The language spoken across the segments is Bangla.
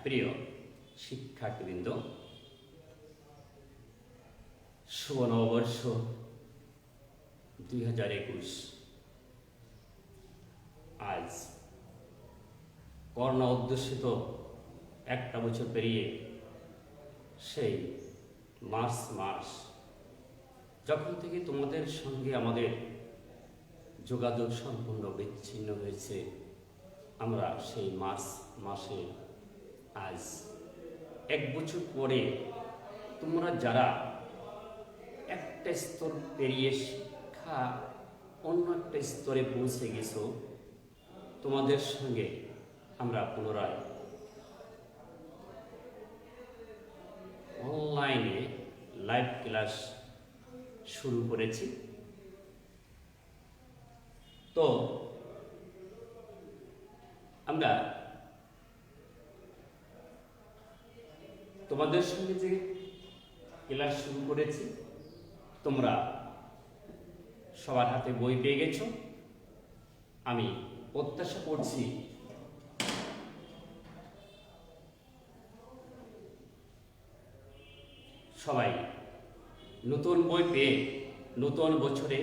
প্রিয় শিক্ষার্থীবৃন্দ, শুভ নববর্ষ 2021। আজ করোনা অধ্যুষিত একটা বছর পেরিয়ে সেই মার্চ মাস যখন থেকে তোমাদের সঙ্গে আমাদের যোগাযোগ সম্পূর্ণ বিচ্ছিন্ন হয়েছে, আমরা সেই মার্চ মাসে আজ এক বছর পরে তোমরা যারা একটা স্তর পেরিয়ে শিক্ষা অন্য একটা স্তরে পৌঁছে গেছো, তোমাদের সঙ্গে আমরা পুনরায় অনলাইনে লাইভ ক্লাস শুরু করেছি। তো আমরা তোমাদের সঙ্গে যে ক্লাস শুরু করেছি, তোমরা সবার হাতে বই পেয়ে গেছো। আমি প্রত্যাশা করছি সবাই নতুন বই পেয়ে নতুন বছরে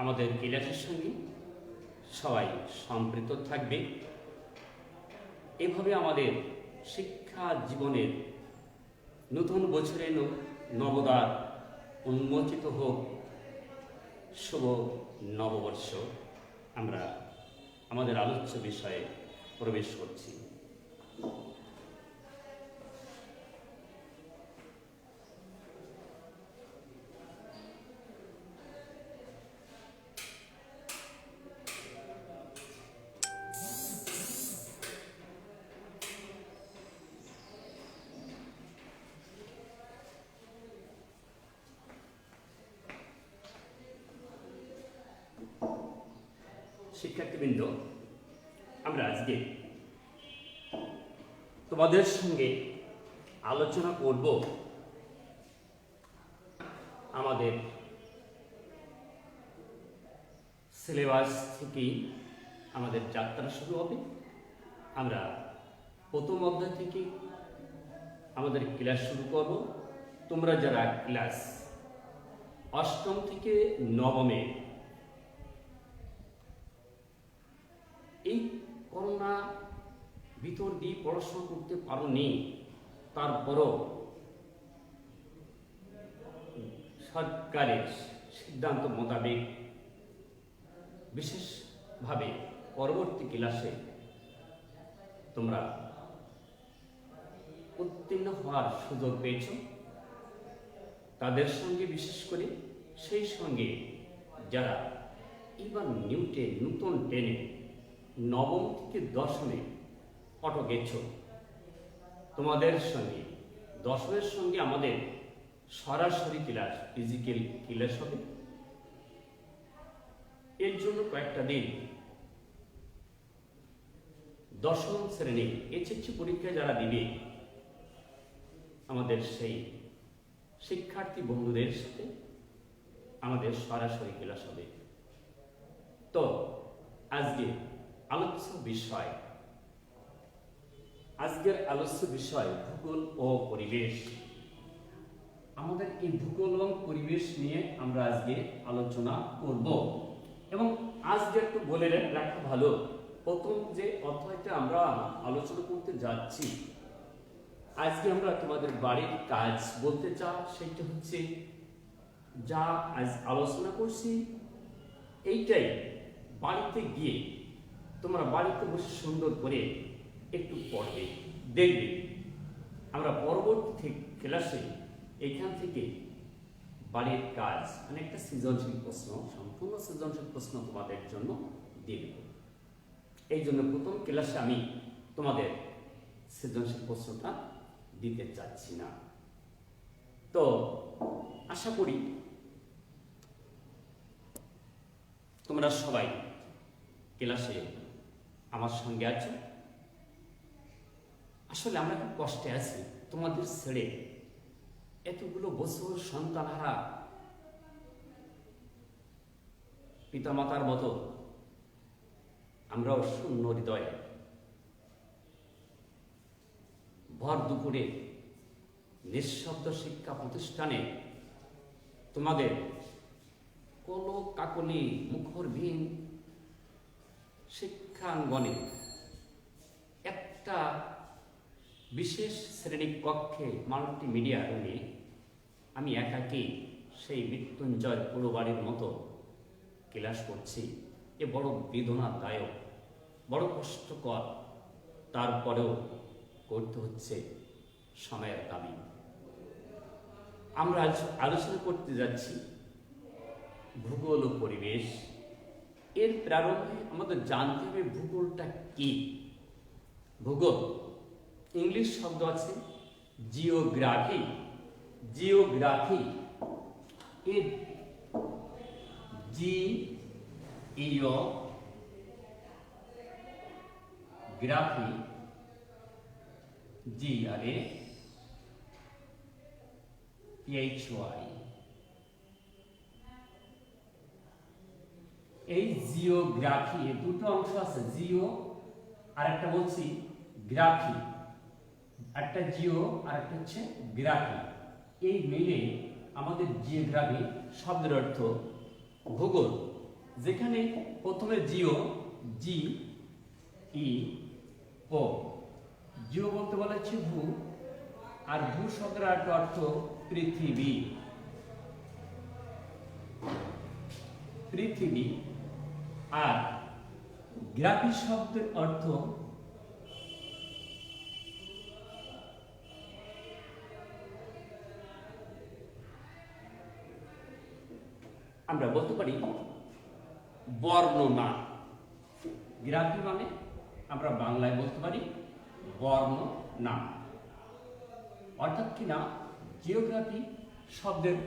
আমাদের ক্লাসের সঙ্গে সবাই সম্পৃক্ত থাকবে। এভাবে আমাদের শিক্ষা জীবনের নতুন বছরে নবদ্বার উন্মোচিত হোক। শুভ নববর্ষ। আমরা আমাদের আলোচ্য বিষয়ে প্রবেশ করছি। শিক্ষার্থীবৃন্দ, আমরা আজকে তোমাদের সঙ্গে আলোচনা করব আমাদের সিলেবাস থেকেই আমাদের যাত্রা শুরু হবে। আমরা প্রথম অধ্যায় থেকে আমাদের ক্লাস শুরু করব। তোমরা যারা ক্লাস অষ্টম থেকে নবমে এই করোনা ভিতর দিয়ে পড়াশোনা করতে পারোনি, তারপরও সরকারের সিদ্ধান্ত মোতাবেক বিশেষভাবে পরবর্তী ক্লাসে তোমরা উত্তীর্ণ হওয়ার সুযোগ পেয়েছ, তাদের সঙ্গে বিশেষ করে সেই সঙ্গে যারা এবার নতুন টেনে নবম থেকে দশমে অটো গেছ, তোমাদের সঙ্গে দশমের সঙ্গে আমাদের সরাসরি ক্লাস ফিজিক্যাল ক্লাস হবে। এর জন্য কয়েকটা দিন দশম শ্রেণী এইচএসসি পরীক্ষা যারা দিবে, আমাদের সেই শিক্ষার্থী বন্ধুদের সাথে আমাদের সরাসরি ক্লাস হবে। তো আজকের আলোচ্য বিষয় ভূগোল ও পরিবেশ। আমাদের এই ভূগোল এবং পরিবেশ নিয়ে আমরা আজকে আলোচনা করব। এবং আজকে একটু বলে রাখা ভালো, প্রথম যে অধ্যায়টা আমরা আলোচনা করতে যাচ্ছি, আজকে আমরা তোমাদের বাড়ির কাজ বলতে চাই, সেটা হচ্ছে যা আজ আলোচনা করছি এইটাই বাড়িতে গিয়ে তোমরা বাড়িতে বসে সুন্দর করে একটু পড়বে, দেখবে। আমরা পরবর্তী ক্লাসে এখান থেকে বাড়ির কাজ মানে একটা সৃজনশীল প্রশ্ন, সম্পূর্ণ সৃজনশীল প্রশ্ন তোমাদের জন্য দেব। এই জন্য প্রথম ক্লাসে আমি তোমাদের সৃজনশীল প্রশ্নটা দিতে চাচ্ছি না। তো আশা করি তোমরা সবাই ক্লাসে আমার সঙ্গে আছো। আসলে আমরা খুব কষ্টে আছি, তোমাদের ছেড়ে এতগুলো বছর সন্তানহারা পিতামাতার মতো আমরাও শূন্য হৃদয়ে ভর দুপুরে নিঃশব্দ শিক্ষা প্রতিষ্ঠানে তোমাদের কলো কাকলি মুখরবিহীন শিক্ষাঙ্গনে একটা বিশেষ শ্রেণী কক্ষে মাল্টিমিডিয়া রুমে আমি একাকী সেই মৃত্যুঞ্জয় পুরোবাড়ির মতো ক্লাস করছি। এ বড় বেদনাদায়ক, বড় কষ্টকর, তারপরেও করতে হচ্ছে সময়ের দাবি। আমরা আজ আলোচনা করতে যাচ্ছি ভূগোল ও পরিবেশ। এর প্রারম্ভে আমাদের জানতে হবে ভূগোলটা কি। ভূগোল ইংলিশ শব্দ আছে জিওগ্রাফি। জিওগ্রাফি এর জি ইও গ্রাফি জি আর এ PHY। এই জিওগ্রাফি এর দুটো অংশ আছে, জিও আর একটা বলছি গ্রাফি। একটা জিও আর একটা হচ্ছে গ্রাফি। এই মিলে আমাদের জিওগ্রাফি শব্দের অর্থ ভূগোল, যেখানে প্রথমে জিও জি ই ও, জিও বলতে বলা হচ্ছে ভূ, আর ভূ শব্দের অর্থ পৃথিবী। পৃথিবী। আর গ্রাফি শব্দের অর্থ আমরা বলতে পারি বর্ণনা। গ্রাফি মানে আমরা বাংলায় বলতে পারি বর্ণনা। অর্থাৎ কিনা জিওগ্রাফি শব্দের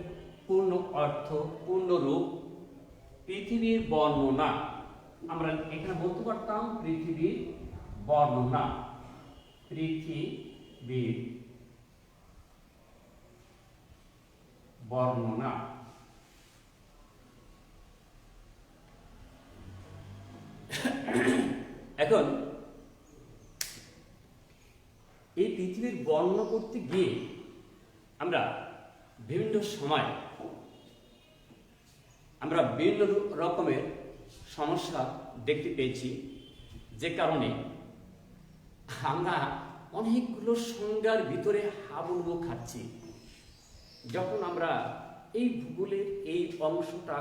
পূর্ণ অর্থ, পূর্ণ রূপ পৃথিবীর বর্ণনা। আমরা এখানে বলতে পারতাম পৃথিবীর বর্ণনা। পৃথিবীর বর্ণনা। এখন এই পৃথিবীর বর্ণনা করতে গিয়ে আমরা বিভিন্ন সময় আমরা বিভিন্ন রকমের সমস্যা দেখতে পেয়েছি, যে কারণে আমরা অনেকগুলো সংজ্ঞার ভিতরে হাবুডুবু খাচ্ছি। যখন আমরা এই ভূগোলের এই অংশটা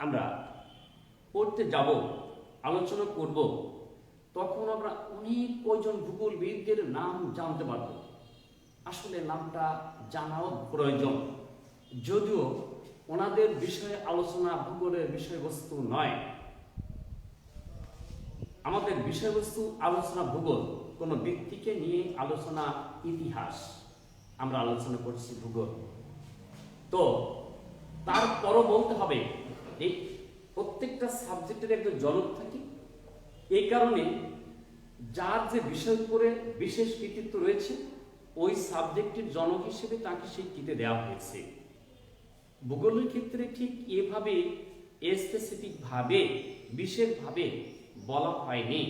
আমরা পড়তে যাব, আলোচনা করব, তখন আমরা অনেক কয়জন ভূগোলবিদদের নাম জানতে পারব। আসলে নামটা জানাও প্রয়োজন, যদিও ওনাদের বিষয়ে আলোচনা ভূগোলের বিষয়বস্তু নয়। আমাদের বিষয়বস্তু আলোচনা ভূগোল, কোনো ব্যক্তিকে নিয়ে আলোচনা ইতিহাস, আমরা আলোচনা করছি ভূগোল। তো তারপরও বলতে হবে এই প্রত্যেকটা সাবজেক্টের একটা জনক থাকে। এই কারণে যার যে বিষয়ের উপরে বিশেষ কৃতিত্ব রয়েছে, ওই সাবজেক্টের জনক হিসেবে তাকে স্বীকৃতি দেওয়া হয়েছে। ভূগোলের ক্ষেত্রে ঠিক এভাবে স্পেসিফিক ভাবে বিশেষভাবে বলা হয়নি,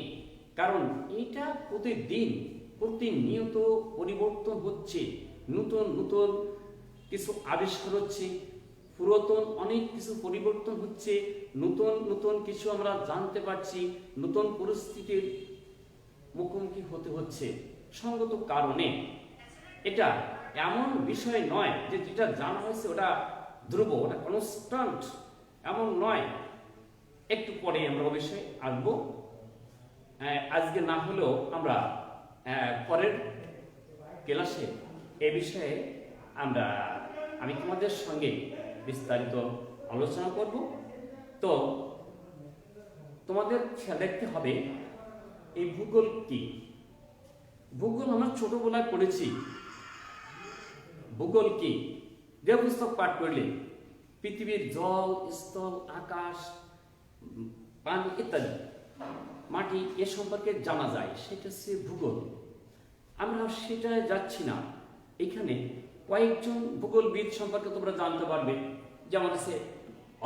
কারণ এটা প্রতিদিন প্রতিনিয়ত পরিবর্তন হচ্ছে। নতুন নতুন কিছু আবিষ্কার হচ্ছে, পুরাতন অনেক কিছু পরিবর্তন হচ্ছে, নতুন নতুন কিছু আমরা জানতে পারছি, নতুন পরিস্থিতির মুখোমুখি হতে হচ্ছে। সঙ্গত কারণে এটা এমন বিষয় নয় যে যেটা জানা হয়েছে ওটা ধ্রুব, ওটা কনস্ট্যান্ট, এমন নয়। একটু পরে আমরা অবশ্যই আসবো। আজকে না হলেও আমরা পরের ক্লাসে এ বিষয়ে আমি তোমাদের সঙ্গে বিস্তারিত আলোচনা করব। তো তোমাদের খেয়াল রাখতে হবে এই ভূগোল কি। ভূগোল আমরা ছোটবেলায় পড়েছি। ভূগোল কি? যে পুস্তক পাঠ করলে পৃথিবীর জল, স্থল, আকাশ, পানি ইত্যাদি, মাটি এ সম্পর্কে জানা যায়, সেটা হচ্ছে ভূগোল। আমরা সেটা যাচ্ছি না। এখানে কয়েকজন ভূগোলবিদ সম্পর্কে তোমরা জানতে পারবে। যেমন আছে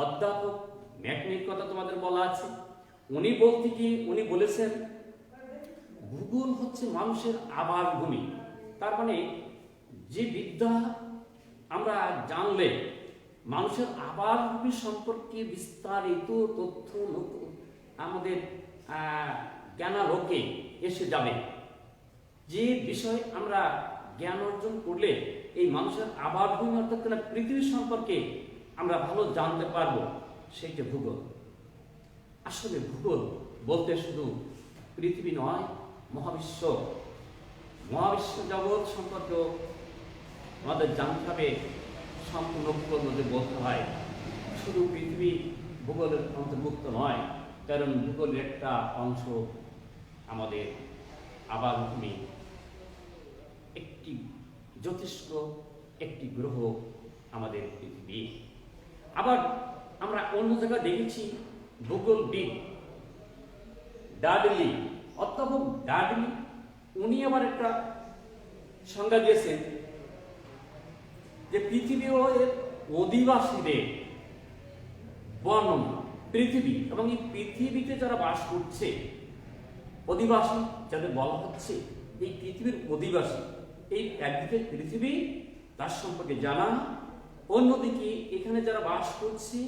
অধ্যাপক ম্যাকনির কথা তোমাদের বলা আছে। উনি বলতে গিয়ে উনি বলেছেন ভূগোল হচ্ছে মানুষের আবাসভূমি। তার মানে যে বিদ্যা আমরা জানলে মানুষের আবাসভূমি সম্পর্কে বিস্তারিত তথ্য আমাদের জ্ঞানালোকে এসে যাবে। যে বিষয় আমরা জ্ঞান অর্জন করলে এই মানুষের আবাসভূমি অর্থাৎ পৃথিবী সম্পর্কে আমরা ভালো জানতে পারবো, সেইটা ভূগোল। আসলে ভূগোল বলতে শুধু পৃথিবী নয়, মহাবিশ্ব জগৎ সম্পর্কে আমাদের জানতে হবে। সম্পূর্ণ ভূগোল মধ্যে বলতে হয়, শুধু পৃথিবী ভূগোলের অন্তর্ভুক্ত নয়, কারণ ভূগোলের একটা অংশ আমাদের আবাসভূমি, একটি জ্যোতিষ্ক, একটি গ্রহ আমাদের পৃথিবী। আবার আমরা অন্য জায়গায় দেখেছি ভূগোলবিদ ডাডলি, অধ্যাপক ডাডলি, উনি আবার একটা সংজ্ঞা দিয়েছেন যে পৃথিবী ও এর অধিবাসীদের বর্ণনা। পৃথিবী এবং এই পৃথিবীতে যারা বাস করছে, অধিবাসী যাদের বলা হচ্ছে, এই পৃথিবীর অধিবাসী, এই একদিকে পৃথিবী তার সম্পর্কে জানা, অন্যদিকে এখানে যারা বাস করছে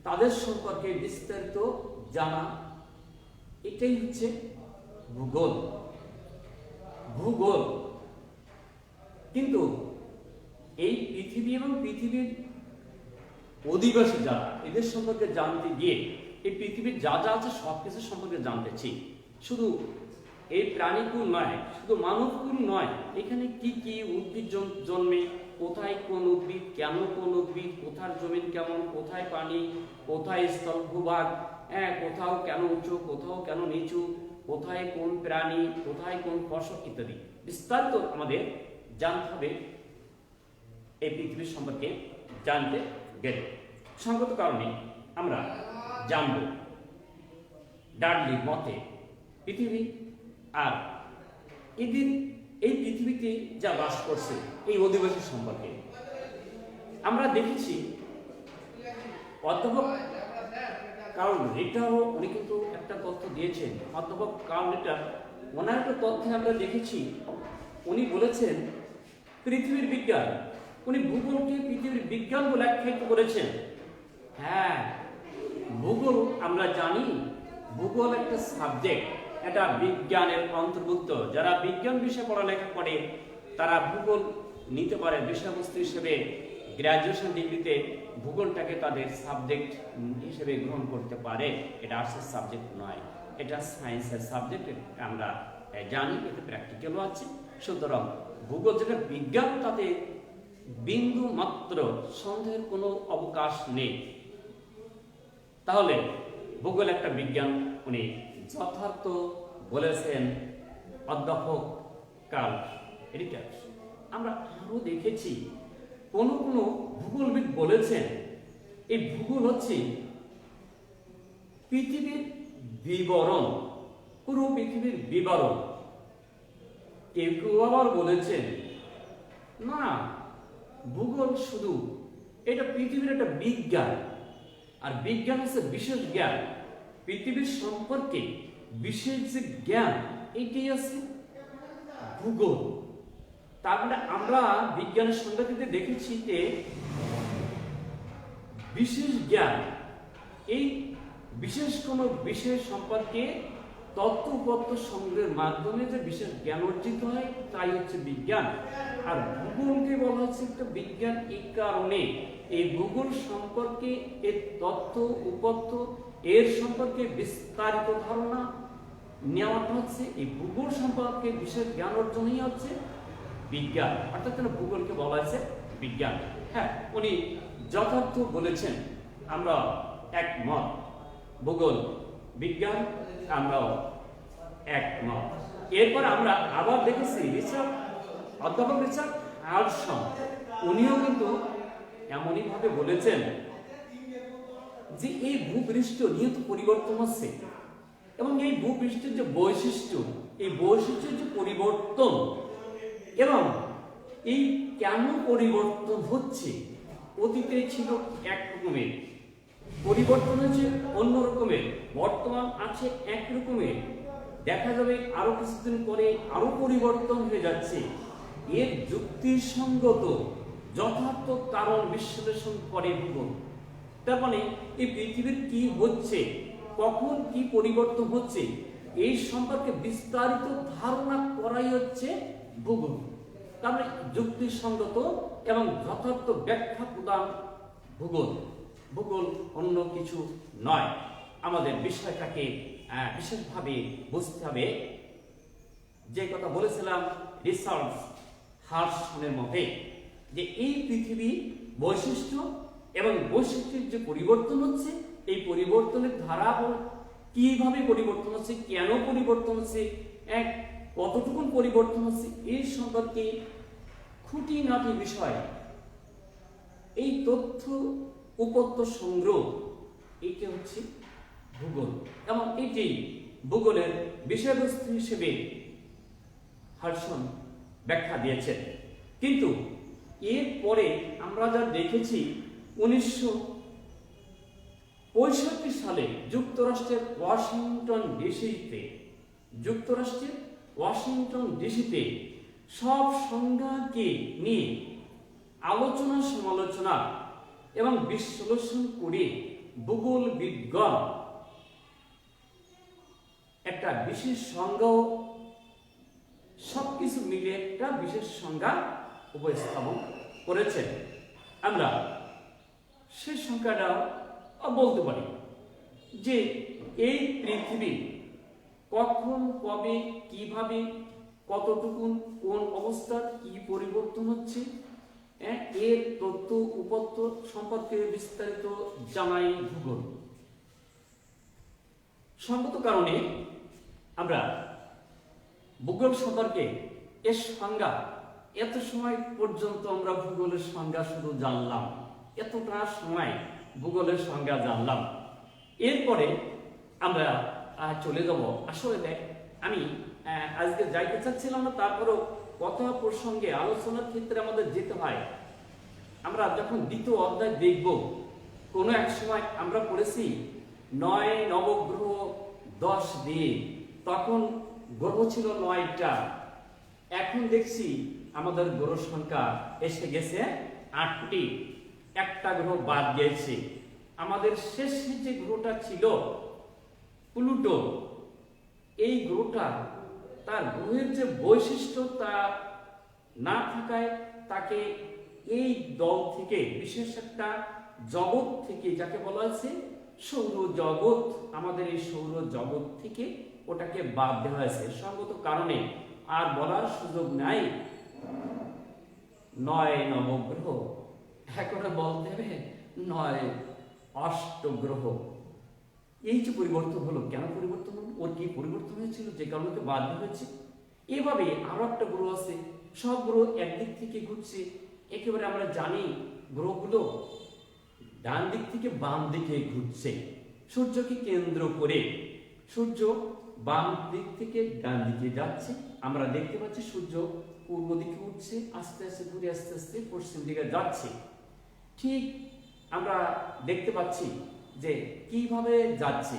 তাদের সম্পর্কে বিস্তারিত জানা, এটাই হচ্ছে ভূগোল। ভূগোল কিন্তু এই পৃথিবী এবং পৃথিবীর অধিবাসী যারা, এদের সম্পর্কে জানতে গিয়ে এই পৃথিবীর যা যা আছে সবকিছু সম্পর্কে জানতেছি। শুধু এই প্রাণীকুল নয়, শুধু মানবকুল নয়, এখানে কি কি উদ্ভিদ জন্মে, কোথায় কোন উদ্ভিদ, কেন কোন উদ্ভিদ, কোথার জমিন কেমন, কোথায় পানি, কোথায় স্থল ভূভাগ, কোথাও কেন উঁচু, কোথাও কেন নিচু, কোথায় কোন প্রাণী, কোথায় কোন ফসল ইত্যাদি বিস্তারিত আমাদের জানতে হবে এই পৃথিবীর সম্পর্কে জানতে গেলে। সঙ্গত কারণে আমরা জানব ডাডলির মতে পৃথিবী আর এদের এই পৃথিবীতে যা বাস করছে এই অধিবাসী সম্পর্কে আমরা দেখেছি। অধ্যাপক কার্ল রিটারও উনি কিন্তু একটা তথ্য দিয়েছেন। অধ্যাপক কার্ল রিটার ওনার একটা তথ্যে আমরা দেখেছি, উনি বলেছেন পৃথিবীর বিজ্ঞান, উনি ভূগোলকে পৃথিবীর বিজ্ঞান বলে আখ্যায়িত করেছেন। হ্যাঁ, ভূগোল আমরা জানি, ভূগোল একটা সাবজেক্ট, এটা বিজ্ঞানের অন্তর্ভুক্ত। যারা বিজ্ঞান বিষয়ে পড়ালেখা করে তারা ভূগোল নিতে পারে বিষয়বস্তু হিসেবে, গ্র্যাজুয়েশন ডিগ্রিতে ভূগোলটাকে তাদের সাবজেক্ট হিসেবে গ্রহণ করতে পারে। এটা আর্টসের সাবজেক্ট নয়, এটা সায়েন্সের সাবজেক্ট, আমরা জানি, এতে প্র্যাকটিক্যালও আছে। সুতরাং ভূগোল যেটা বিজ্ঞান, তাতে বিন্দু মাত্র সন্দেহের কোনো অবকাশ নেই। তাহলে ভূগোল একটা বিজ্ঞান উনি যথার্থ বলেছেন অধ্যাপক কার্ল রিটার। আমরা আরো দেখেছি কোন কোন ভূগোলবিদ বলেছেন এই ভূগোল হচ্ছে পৃথিবীর বিবরণ, পুরো পৃথিবীর বিবরণ। কেউ কেউ আবার বলেছেন না, ভূগোল শুধু এটা পৃথিবীর একটা বিজ্ঞান, আর বিজ্ঞান হচ্ছে বিশেষ জ্ঞান। পৃথিবীর সম্পর্কে বিশেষ যে জ্ঞান, এটাই আছে ভূগোল। তারপরে আমরা বিজ্ঞানের সংজ্ঞাটিতে দেখেছি যে বিশেষ জ্ঞান, এই বিশেষ কোনো বিষয় সম্পর্কে তথ্য উপত্য সংগ্রহের মাধ্যমে যে বিশেষ জ্ঞান অর্জিত হয় তাই হচ্ছে বিজ্ঞান। আর ভূগোলকে বলা হচ্ছে একটা বিজ্ঞান এই কারণে এই ভূগোল সম্পর্কে এর তথ্য উপত্য এর সম্পর্কে বিস্তারিত ধারণা নেওয়াটা হচ্ছে এই ভূগোল সম্পর্কে বিশেষ জ্ঞান অর্জনই হচ্ছে বিজ্ঞান। অর্থাৎ ভূগোলকে বলা হয়েছে বিজ্ঞান। হ্যাঁ, উনি যথার্থ বলেছেন, আমরা একমত, ভূগোল বিজ্ঞান, আমরাও একমত। এরপর আমরা আবার দেখেছি অধ্যাপক রিচার্ড হার্টসন, উনিও কিন্তু এমনই ভাবে বলেছেন যে এই ভূপৃষ্ঠ নিয়ত পরিবর্তন হচ্ছে এবং এই ভূপৃষ্ঠের যে বৈশিষ্ট্য, এই বৈশিষ্ট্যের যে পরিবর্তন এবং এই কেন পরিবর্তন হচ্ছে, অতীতে ছিল এক রকমের, পরিবর্তন হচ্ছে অন্য রকমের, বর্তমান আছে এক রকমের, দেখা যাবে আরো কিছুদিন পরে আরো পরিবর্তন হয়ে যাচ্ছে। এর যুক্তিসঙ্গত যথার্থ কারণ বিশ্লেষণ করে ভূগোল। তার মানে এই পৃথিবীর কি হচ্ছে, কখন কি পরিবর্তন হচ্ছে, এই সম্পর্কে বিস্তারিত ধারণা করাই হচ্ছে ভূগোল। তার মানে যুক্তিসঙ্গত এবং যথার্থ ব্যাখ্যা প্রদান ভূগোল। ভূগোল অন্য কিছু নয়। আমাদের বিষয়টাকে বিশেষভাবে বুঝতে হবে। যে কথা বলেছিলাম রিসার্চ হার্সনের মতে, যে এই পৃথিবী বৈশিষ্ট্য এবং বৈশিষ্ট্যের যে পরিবর্তন হচ্ছে, এই পরিবর্তনের ধারা কিভাবে পরিবর্তন হচ্ছে, কেন পরিবর্তন হচ্ছে, কতটুকুন পরিবর্তন হচ্ছে, এই সম্পর্কে খুঁটিনাটি বিষয়, এই তথ্য উপত্য সংগ্রহ, এইটা হচ্ছে ভূগোল। এবং এটি ভূগোলের বিষয়বস্তু হিসেবে হার্সন ব্যাখ্যা দিয়েছেন। কিন্তু এরপরে আমরা যা দেখেছি 1965 সালে যুক্তরাষ্ট্রের ওয়াশিংটন ডিসিতে সব সংজ্ঞাকে নিয়ে আলোচনা সমালোচনা এবং বিশ্লেষণ করে ভূগোল বিজ্ঞান একটা বিশেষ সংজ্ঞা, সবকিছু মিলে একটা বিশেষ সংজ্ঞা উপস্থাপন করেছেন। আমরা সে সংখ্যাটা বলতে পারি যে এই পৃথিবী কখন, কবে, কিভাবে, কতটুকুন, কোন অবস্থার কি পরিবর্তন হচ্ছে, এর তথ্য উপত্য সম্পর্কে বিস্তারিত জানাই ভূগোল। সঙ্গত কারণে আমরা ভূগোল সম্পর্কে এর সংজ্ঞা, এত সময় পর্যন্ত আমরা ভূগোলের সংজ্ঞা শুধু জানলাম, এতটা সময় ভূগোলের সংজ্ঞা জানলাম। এরপরে আমরা চলে যাব, আসলে আমি আজকে যাইতে চাচ্ছিলাম না, তারপরেও কথা প্রসঙ্গে আলোচনার ক্ষেত্রে আমাদের যেতে হয়। আমরা যখন দ্বিতীয় অধ্যায় দেখব, কোনো এক সময় আমরা পড়েছি 9 নবগ্রহ 10 দিন, তখন গ্রহ ছিল 9টা। এখন দেখছি আমাদের গ্রহ সংখ্যা এসে গেছে 8টি, একটা গ্রহ বাদ গিয়েছে। আমাদের শেষ যে গ্রহটা ছিল প্লুটো, এই গ্রহটা তার গ্রহের যে বৈশিষ্ট্য তা না থাকায় তাকে এই দল থেকে, বিশেষ একটা জগৎ থেকে, যাকে বলা হয়েছে সৌরজগৎ, আমাদের এই সৌরজগৎ থেকে ওটাকে বাদ দেওয়া হয়েছে সঙ্গত কারণে। আর বলার সুযোগ নাই 9 নবগ্রহ, এখন বলতে হবে 9 অষ্টগ্রহ। এই যে পরিবর্তন হলো, কেন পরিবর্তন হলো, ওর কি পরিবর্তন হয়েছিল যে কারণে বাদ হয়েছে। এভাবে আরো একটা গ্রহ আছে, সব গ্রহ একদিক থেকে ঘুরছে। একেবারে আমরা জানি গ্রহগুলো ডান দিক থেকে বাম দিকে ঘুরছে সূর্যকে কেন্দ্র করে। সূর্য বাম দিক থেকে ডান দিকে যাচ্ছে, আমরা দেখতে পাচ্ছি সূর্য পূর্ব দিকে উঠছে, আস্তে আস্তে ঘুরে আস্তে আস্তে পশ্চিম দিকে যাচ্ছে। ঠিক আমরা দেখতে পাচ্ছি যে কিভাবে যাচ্ছে,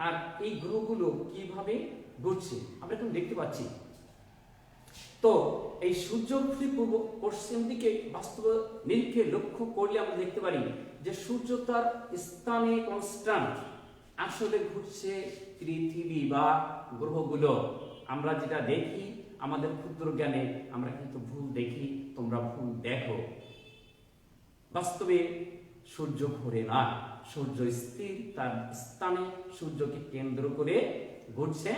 আর এই গ্রহগুলো কিভাবে ঘুরছে আমরা এখন দেখতে পাচ্ছি। তো এই সূর্য পূর্ব পশ্চিম দিকে বাস্তব নিরীক্ষে লক্ষ্য করলে আমরা দেখতে পারি যে সূর্য তার স্থানে কনস্ট্যান্ট, আসলে ঘুরছে পৃথিবী বা গ্রহগুলো। আমরা যেটা দেখি আমাদের ক্ষুদ্র জ্ঞানে আমরা কিন্তু ভুল দেখি, তোমরা ভুল দেখো। বাস্তবে সূর্য ঘোরে না, সূর্য স্থির তার স্থানে, সূর্যকে কেন্দ্র করে ঘুরছে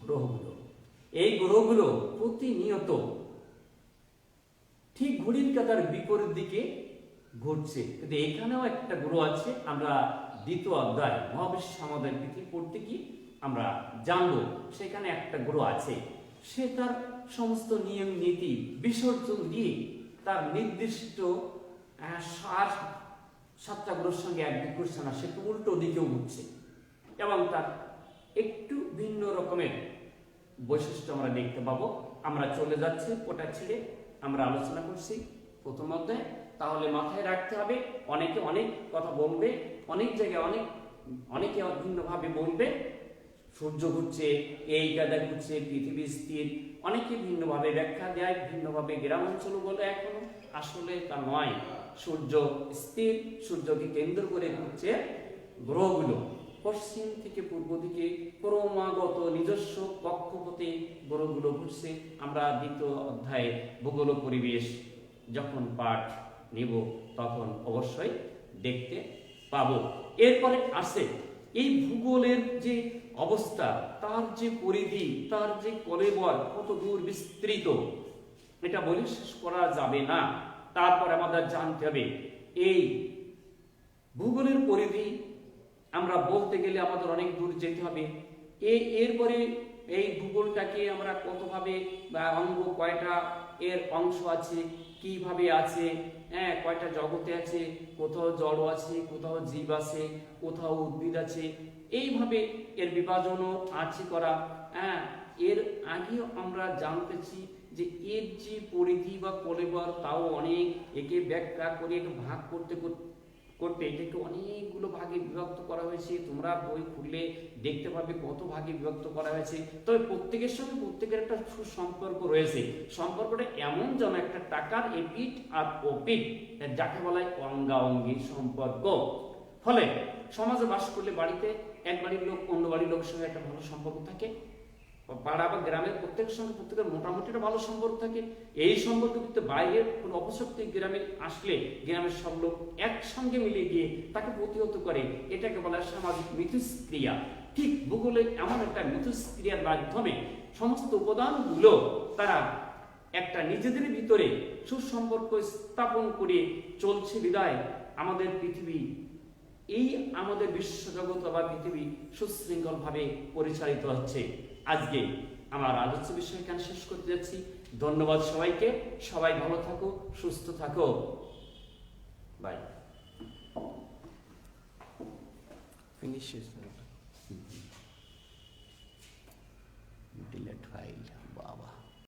গ্রহগুলো। এই গ্রহগুলো প্রতিনিয়ত ঠিক ঘড়ির কাঁটার বিপরীত দিকে ঘুরছে। কিন্তু এখানেও একটা গ্রহ আছে, আমরা দ্বিতীয় অধ্যায় মহাবিশ্ব আমাদের পৃথিবী পড়তে কি আমরা জানবো, সেখানে একটা গ্রহ আছে, সে তার সমস্ত নিয়ম নীতি বিসর্জন দিয়ে তার নির্দিষ্ট 7টা গ্রহের সঙ্গে একদিক ঘুরছে না, সে উল্টো দিকেও ঘুরছে এবং তার একটু ভিন্ন রকমের বৈশিষ্ট্য আমরা দেখতে পাবো। আমরা চলে যাচ্ছি ওটা ছেড়ে, আমরা আলোচনা করছি প্রথম অধ্যায়ে। তাহলে মাথায় রাখতে হবে, অনেকে অনেক কথা বলবে, অনেক জায়গায় অনেকে ভিন্নভাবে বলবে, সূর্য ঘুরছে, এই গাদা ঘুরছে, পৃথিবী স্থির, অনেকে ভিন্নভাবে ব্যাখ্যা দেয়, ভিন্নভাবে গ্রাম অঞ্চল বলে এখনো, আসলে তা নয়। সূর্য স্থির, সূর্যকে কেন্দ্র করে ঘুরছে গ্রহগুলো। পশ্চিম থেকে পূর্ব দিকে ক্রমাগত নিজস্ব কক্ষপথে গ্রহগুলো ঘুরছে। আমরা দ্বিতীয় অধ্যায়ে ভূগোল ও পরিবেশ যখন পাঠ নিব তখন অবশ্যই দেখতে পাবো। এরপরে আসে এই ভূগোলের যে অবস্থা, তার যে পরিধি, তার যে কলেবর কত দূর বিস্তৃত, এটা বলে শেষ করা যাবে না। তারপর আমাদের জানতে হবে এই ভূগোলের পরিধি আমরা বলতে গেলে আমাদের অনেক দূর যেতে হবে। এরপরে এই ভূগোলটাকে আমরা কতভাবে বা অঙ্গ কয়টা এর অংশ আছে, কিভাবে আছে, হ্যাঁ কয়টা জগতে আছে, কোথাও জড় আছে, কোথাও জীব আছে, কোথাও উদ্ভিদ আছে, এইভাবে এর বিভাজনও আছে করা। হ্যাঁ, এর আগেও আমরা জানতেছি যে এর যে পরিধি বা কলেবর তাও অনেক, একে ব্যাখ্যা করে ভাগ করতে করতে এটাকে অনেকগুলো ভাগে বিভক্ত করা হয়েছে। তোমরা বই খুললে দেখতে পাবে কত ভাগে বিভক্ত করা হয়েছে। তবে প্রত্যেকের সঙ্গে প্রত্যেকের একটা সুসম্পর্ক রয়েছে। সম্পর্কটা এমন যেন একটা টাকার এপিঠ আর ওপিঠ, যাকে বলা হয় অঙ্গাঅঙ্গি সম্পর্ক। ফলে সমাজে বাস করলে বাড়িতে এক বাড়ির লোক অন্য বাড়ির লোকের সঙ্গে একটা ভালো সম্পর্ক থাকে, পাড়া বা গ্রামের প্রত্যেকের সঙ্গে প্রত্যেকের মোটামুটি একটা ভালো সম্পর্ক থাকে। এই সম্পর্ক কিন্তু বাইরের কোনো অপশক্তি গ্রামে আসলে গ্রামের সব লোক একসঙ্গে মিলে গিয়ে তাকে প্রতিহত করে, এটাকে বলা হয় সামাজিক মিথস্ক্রিয়া। ঠিক ভূগোলে এমন একটা মিথস্ক্রিয়ার মাধ্যমে সমস্ত উপাদানগুলো তারা একটা নিজেদের ভিতরে সুসম্পর্ক স্থাপন করে চলছে বিদায় আমাদের পৃথিবী, এই আমাদের বিশ্বজগৎ বা পৃথিবী সুশৃঙ্খলভাবে পরিচালিত হচ্ছে। আজকে আমার আলোচ্য বিষয় এখানে শেষ করতে যাচ্ছি। ধন্যবাদ সবাইকে, সবাই ভালো থাকো, সুস্থ থাকো, বাই। ডিলেট ফাইল বাবা।